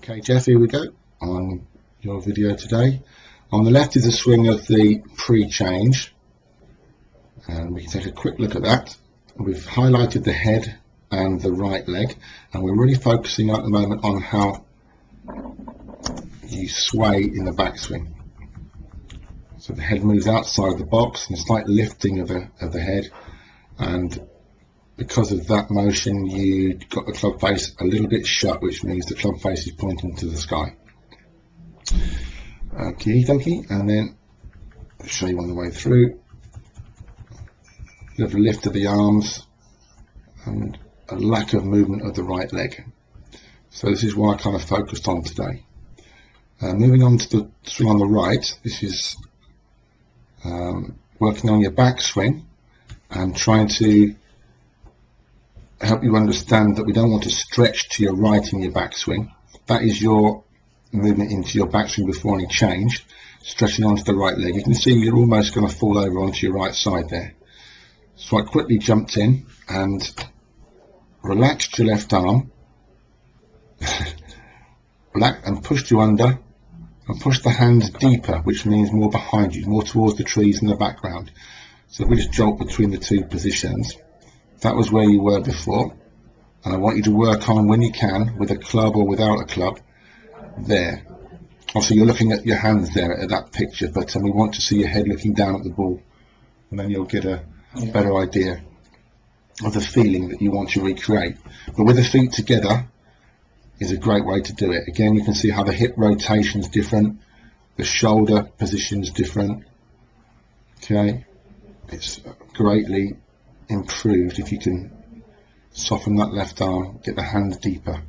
Okay, Geoff, here we go on your video today. On the left is a swing of the pre-change, and we can take a quick look at that. We've highlighted the head and the right leg, and we're really focusing at the moment on how you sway in the backswing. So the head moves outside of the box, and a slight lifting of the head, and because of that motion you've got the club face a little bit shut, which means the club face is pointing to the sky. Okie dokie, and then I'll show you on the way through. A little lift of the arms and a lack of movement of the right leg. So this is what I kind of focused on today. Moving on to the swing on the right, this is working on your backswing and trying to help you understand that we don't want to stretch to your right in your backswing. That is your movement into your backswing before any change, stretching onto the right leg. You can see you're almost going to fall over onto your right side there. So I quickly jumped in and relaxed your left arm, and pushed you under, and pushed the hands deeper, which means more behind you, more towards the trees in the background. So if we just jolt between the two positions, that was where you were before, and I want you to work on, when you can, with a club or without a club, there. Also, you're looking at your hands there at that picture, but we want to see your head looking down at the ball, and then you'll get a better idea of the feeling that you want to recreate. But with the feet together is a great way to do it. Again, you can see how the hip rotation is different, the shoulder position is different. Okay, it's greatly improved if you can soften that left arm, get the hands deeper,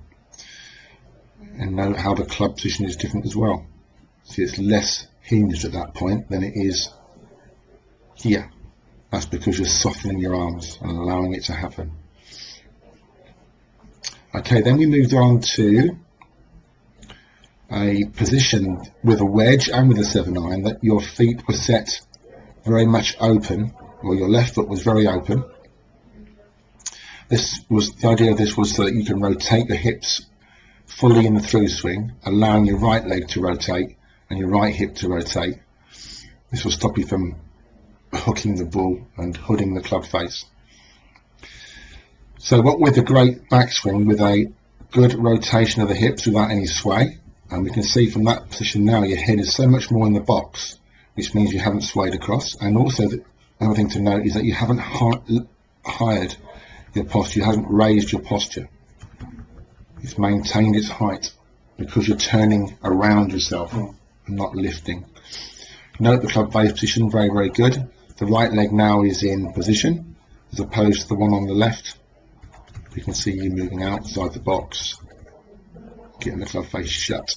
and know how the club position is different as well. See, it's less hinged at that point than it is here. That's because you're softening your arms and allowing it to happen. Okay, then we moved on to a position with a wedge and with a 7-iron that your feet were set very much open, or your left foot was very open. The idea of this was so that you can rotate the hips fully in the through swing, allowing your right leg to rotate and your right hip to rotate. This will stop you from hooking the ball and hooding the club face. So what with a great backswing with a good rotation of the hips without any sway, and we can see from that position now your head is so much more in the box, which means you haven't swayed across. And also another thing to note is that you haven't hired your posture, you haven't raised your posture. It's maintained its height because you're turning around yourself and not lifting. Note the club face position, very, very good. The right leg now is in position as opposed to the one on the left. You can see you moving outside the box, getting the club face shut.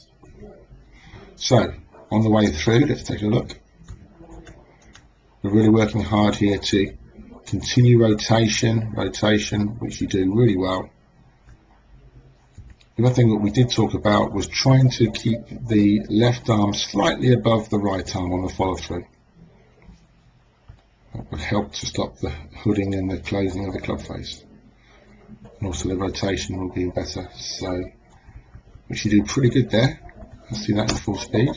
So, on the way through, let's take a look. We're really working hard here to continue rotation, which you do really well. The other thing that we did talk about was trying to keep the left arm slightly above the right arm on the follow through. That would help to stop the hooding and the closing of the club face. And also the rotation will be better. So, which you do pretty good there. Let's see that in full speed.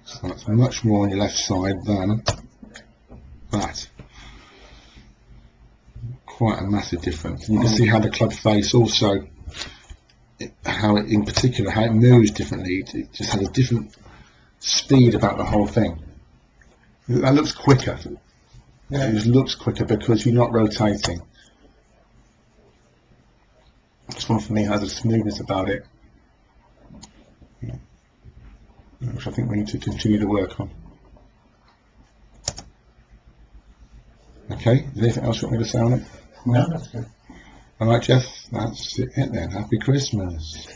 So that's much more on your left side than that. Quite a massive difference. And you can see how the club face also, how it in particular, how it moves differently. It just has a different speed about the whole thing. That looks quicker. Yeah. It just looks quicker because you're not rotating. This one for me has a smoothness about it, which I think we need to continue to work on. Okay, is there anything else you want me to say on it? No, that's good. Alright, Geoff, that's it then. Happy Christmas.